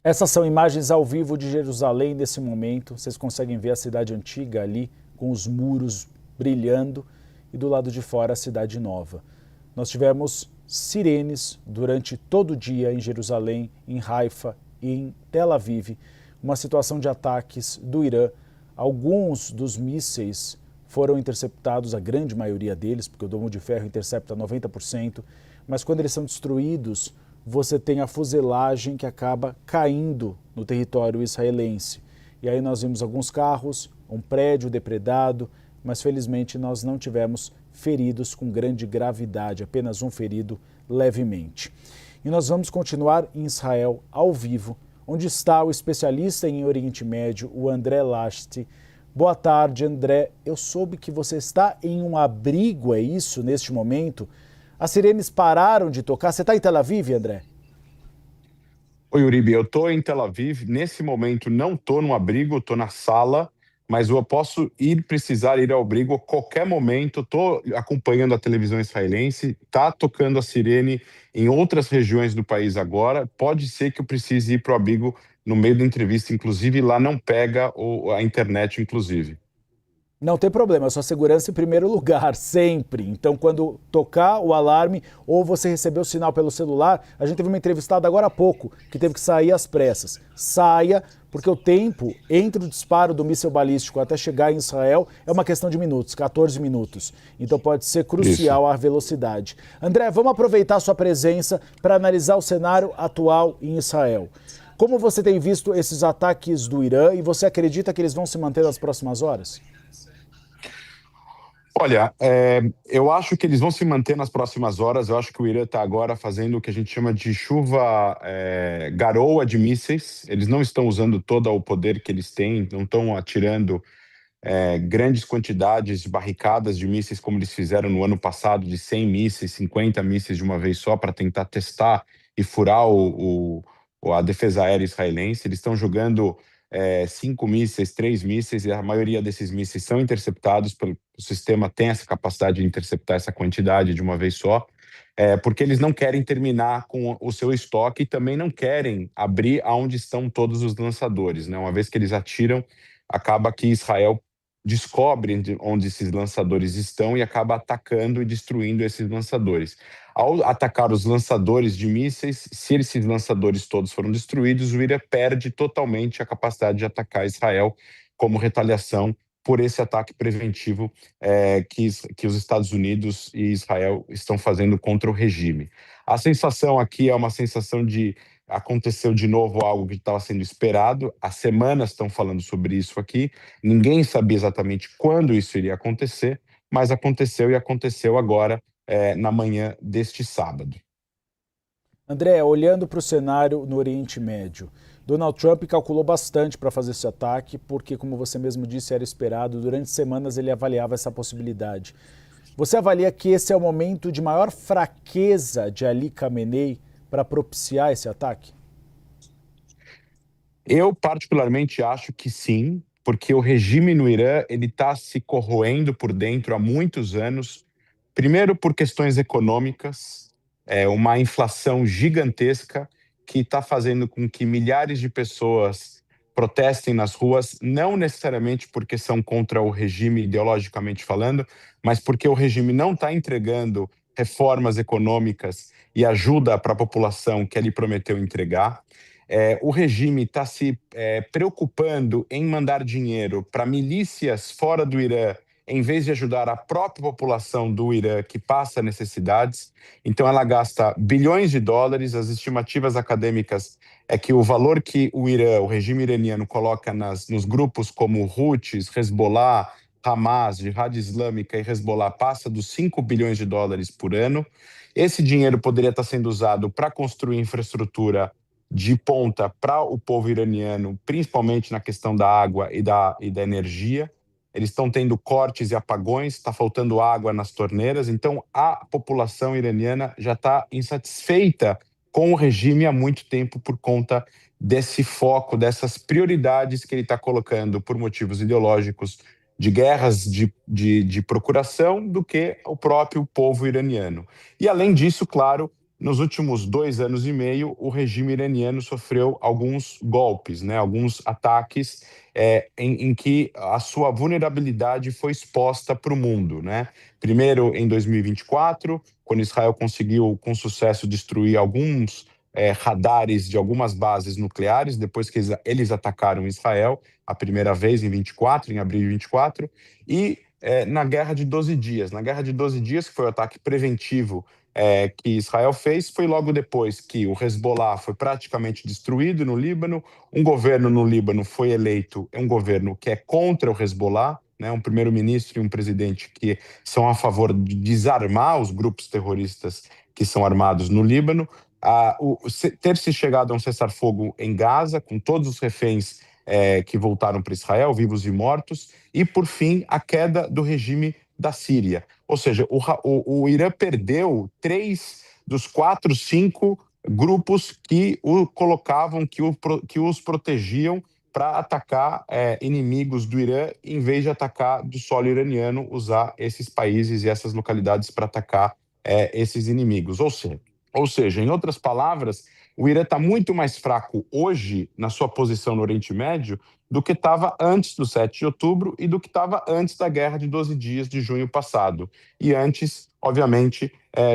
Essas são imagens ao vivo de Jerusalém nesse momento. Vocês conseguem ver a cidade antiga ali, com os muros brilhando, e do lado de fora a cidade nova. Nós tivemos sirenes durante todo o dia em Jerusalém, em Haifa e em Tel Aviv, uma situação de ataques do Irã. Alguns dos mísseis foram interceptados, a grande maioria deles, porque o Domo de Ferro intercepta 90%, mas quando eles são destruídos, você tem a fuselagem que acaba caindo no território israelense. E aí nós vimos alguns carros, um prédio depredado, mas felizmente nós não tivemos feridos com grande gravidade, apenas um ferido levemente. E nós vamos continuar em Israel ao vivo, onde está o especialista em Oriente Médio, o André Lasti. Boa tarde, André. Eu soube que você está em um abrigo, é isso, neste momento? As sirenes pararam de tocar. Você está em Tel Aviv, André? Oi, Uribe, eu estou em Tel Aviv. Nesse momento não estou no abrigo, estou na sala, mas eu posso precisar ir ao abrigo a qualquer momento. Estou acompanhando a televisão israelense, está tocando a sirene em outras regiões do país agora. Pode ser que eu precise ir para o abrigo no meio da entrevista, inclusive lá não pega a internet, inclusive. Não tem problema, sua segurança em primeiro lugar, sempre. Então, quando tocar o alarme ou você receber o sinal pelo celular, a gente teve uma entrevistada agora há pouco que teve que sair às pressas. Saia, porque o tempo entre o disparo do míssil balístico até chegar em Israel é uma questão de minutos, 14 minutos. Então pode ser Isso. crucial a velocidade. André, vamos aproveitar a sua presença para analisar o cenário atual em Israel. Como você tem visto esses ataques do Irã e você acredita que eles vão se manter nas próximas horas? Olha, eu acho que eles vão se manter nas próximas horas. Eu acho que o Irã está agora fazendo o que a gente chama de chuva, garoa de mísseis. Eles não estão usando todo o poder que eles têm, não estão atirando grandes quantidades de barricadas de mísseis como eles fizeram no ano passado, de 100 mísseis, 50 mísseis de uma vez só, para tentar testar e furar a defesa aérea israelense. Eles estão jogando 5 mísseis, 3 mísseis, e a maioria desses mísseis são interceptados. O sistema tem essa capacidade de interceptar essa quantidade de uma vez só, porque eles não querem terminar com o seu estoque e também não querem abrir aonde estão todos os lançadores, né? Uma vez que eles atiram, acaba que Israel descobre onde esses lançadores estão e acaba atacando e destruindo esses lançadores. Ao atacar os lançadores de mísseis, se esses lançadores todos foram destruídos, o Irã perde totalmente a capacidade de atacar Israel como retaliação por esse ataque preventivo que os Estados Unidos e Israel estão fazendo contra o regime. A sensação aqui é uma sensação de aconteceu de novo algo que estava sendo esperado. Há semanas estão falando sobre isso aqui. Ninguém sabia exatamente quando isso iria acontecer, mas aconteceu e aconteceu agora, na manhã deste sábado. André, olhando para o cenário no Oriente Médio, Donald Trump calculou bastante para fazer esse ataque, porque, como você mesmo disse, era esperado. Durante semanas ele avaliava essa possibilidade. Você avalia que esse é o momento de maior fraqueza de Ali Khamenei para propiciar esse ataque? Eu particularmente acho que sim, porque o regime no Irã ele está se corroendo por dentro há muitos anos. Primeiro por questões econômicas, uma inflação gigantesca que está fazendo com que milhares de pessoas protestem nas ruas, não necessariamente porque são contra o regime ideologicamente falando, mas porque o regime não está entregando reformas econômicas e ajuda para a população que ele prometeu entregar. O regime está se preocupando em mandar dinheiro para milícias fora do Irã, em vez de ajudar a própria população do Irã que passa necessidades. Então, ela gasta bilhões de dólares. As estimativas acadêmicas é que o valor que o Irã, o regime iraniano, coloca nos grupos como Houthis, Hezbollah, Hamas, Jihad Islâmica e Hezbollah passa dos 5 bilhões de dólares por ano. Esse dinheiro poderia estar sendo usado para construir infraestrutura de ponta para o povo iraniano, principalmente na questão da água e da energia. Eles estão tendo cortes e apagões, está faltando água nas torneiras, então a população iraniana já está insatisfeita com o regime há muito tempo por conta desse foco, dessas prioridades que ele está colocando por motivos ideológicos de guerras de procuração do que o próprio povo iraniano. E além disso, claro, nos últimos 2 anos e meio, o regime iraniano sofreu alguns golpes, né, alguns ataques em que a sua vulnerabilidade foi exposta para o mundo, né? Primeiro, em 2024, quando Israel conseguiu, com sucesso, destruir alguns radares de algumas bases nucleares, depois que eles atacaram Israel, a primeira vez em 24, em abril de 24, e na Guerra de 12 Dias. Na Guerra de 12 Dias, que foi o ataque preventivo que Israel fez, foi logo depois que o Hezbollah foi praticamente destruído no Líbano, um governo no Líbano foi eleito, é um governo que é contra o Hezbollah, né, um primeiro-ministro e um presidente que são a favor de desarmar os grupos terroristas que são armados no Líbano. Ter se chegado a um cessar-fogo em Gaza, com todos os reféns que voltaram para Israel, vivos e mortos, e, por fim, a queda do regime da Síria. Ou seja, o Irã perdeu 3 dos 4, 5 grupos que o colocavam, que os protegiam para atacar inimigos do Irã, em vez de atacar do solo iraniano, usar esses países e essas localidades para atacar esses inimigos. Ou seja, em outras palavras, o Irã está muito mais fraco hoje na sua posição no Oriente Médio do que estava antes do 7 de outubro e do que estava antes da Guerra de 12 Dias de junho passado. E antes, obviamente,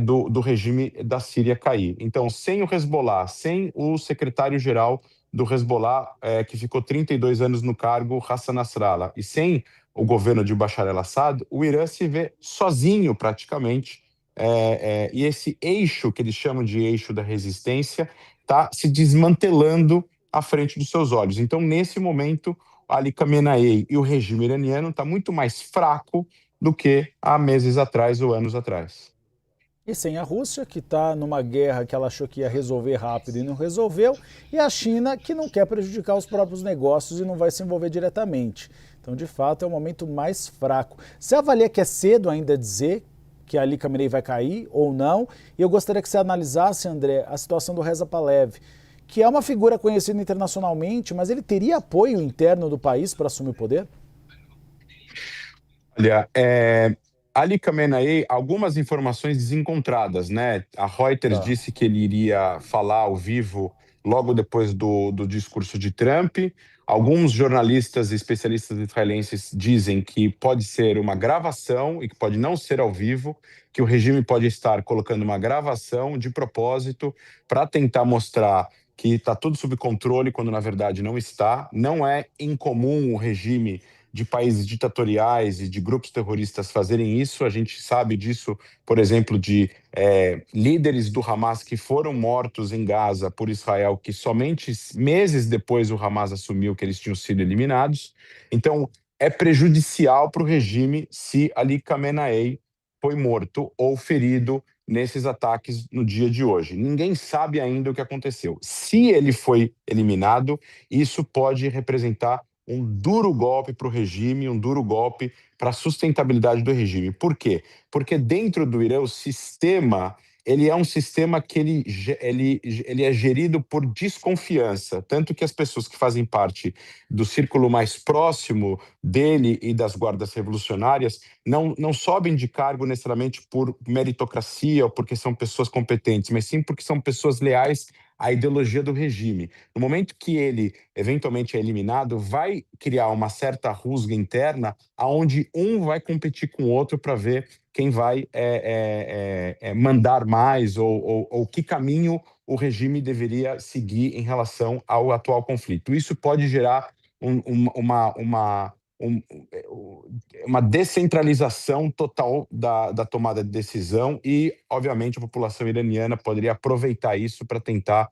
do regime da Síria cair. Então, sem o Hezbollah, sem o secretário-geral do Hezbollah, que ficou 32 anos no cargo, Hassan Nasrallah, e sem o governo de Bashar al-Assad, o Irã se vê sozinho praticamente, e esse eixo, que eles chamam de eixo da resistência, está se desmantelando à frente dos seus olhos. Então, nesse momento, Ali Khamenei e o regime iraniano está muito mais fraco do que há meses atrás ou anos atrás. E sem a Rússia, que está numa guerra que ela achou que ia resolver rápido e não resolveu, e a China, que não quer prejudicar os próprios negócios e não vai se envolver diretamente. Então, de fato, é o momento mais fraco. Você avalia que é cedo ainda dizer que Ali Khamenei vai cair ou não? E eu gostaria que você analisasse, André, a situação do Reza Pahlavi, que é uma figura conhecida internacionalmente, mas ele teria apoio interno do país para assumir o poder? Olha, Ali Khamenei, algumas informações desencontradas, né? A Reuters Tá. disse que ele iria falar ao vivo logo depois do discurso de Trump. Alguns jornalistas e especialistas israelenses dizem que pode ser uma gravação e que pode não ser ao vivo, que o regime pode estar colocando uma gravação de propósito para tentar mostrar que está tudo sob controle, quando na verdade não está. Não é incomum o regime de países ditatoriais e de grupos terroristas fazerem isso. A gente sabe disso, por exemplo, de líderes do Hamas que foram mortos em Gaza por Israel, que somente meses depois o Hamas assumiu que eles tinham sido eliminados. Então, é prejudicial para o regime se Ali Khamenei foi morto ou ferido nesses ataques no dia de hoje. Ninguém sabe ainda o que aconteceu. Se ele foi eliminado, isso pode representar um duro golpe para o regime, um duro golpe para a sustentabilidade do regime. Por quê? Porque dentro do Irã, o sistema, ele é um sistema que ele é gerido por desconfiança, tanto que as pessoas que fazem parte do círculo mais próximo dele e das guardas revolucionárias não sobem de cargo necessariamente por meritocracia ou porque são pessoas competentes, mas sim porque são pessoas leais à ideologia do regime. No momento que ele eventualmente é eliminado, vai criar uma certa rusga interna, aonde um vai competir com o outro para ver quem vai mandar mais ou que caminho o regime deveria seguir em relação ao atual conflito. Isso pode gerar uma descentralização total da tomada de decisão e, obviamente, a população iraniana poderia aproveitar isso para tentar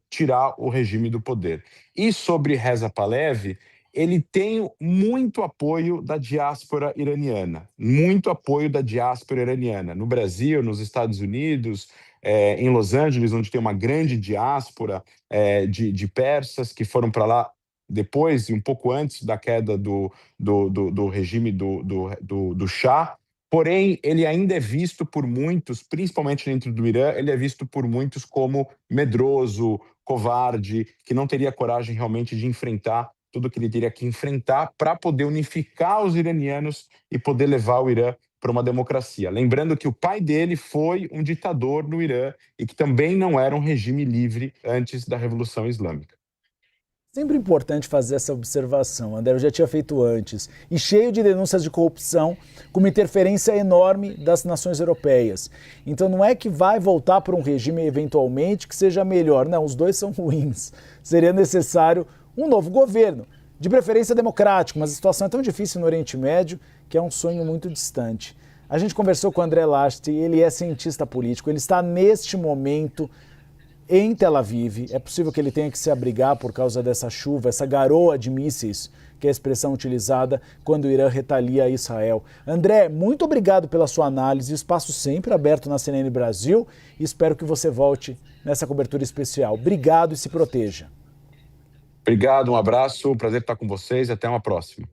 tirar o regime do poder. E sobre Reza Pahlavi, ele tem muito apoio da diáspora iraniana, muito apoio da diáspora iraniana, no Brasil, nos Estados Unidos, em Los Angeles, onde tem uma grande diáspora de persas que foram para lá depois e um pouco antes da queda do regime do Shah. Porém, ele ainda é visto por muitos, principalmente dentro do Irã, ele é visto por muitos como medroso, covarde, que não teria coragem realmente de enfrentar tudo que ele teria que enfrentar para poder unificar os iranianos e poder levar o Irã para uma democracia. Lembrando que o pai dele foi um ditador no Irã e que também não era um regime livre antes da Revolução Islâmica. Sempre importante fazer essa observação, André, eu já tinha feito antes, e cheio de denúncias de corrupção, com uma interferência enorme das nações europeias. Então não é que vai voltar para um regime eventualmente que seja melhor, não, os dois são ruins. Seria necessário um novo governo, de preferência democrático, mas a situação é tão difícil no Oriente Médio que é um sonho muito distante. A gente conversou com o André Last, ele é cientista político, ele está neste momento em Tel Aviv. É possível que ele tenha que se abrigar por causa dessa chuva, essa garoa de mísseis, que é a expressão utilizada quando o Irã retalia a Israel. André, muito obrigado pela sua análise, espaço sempre aberto na CNN Brasil, e espero que você volte nessa cobertura especial. Obrigado e se proteja. Obrigado, um abraço, prazer estar com vocês e até uma próxima.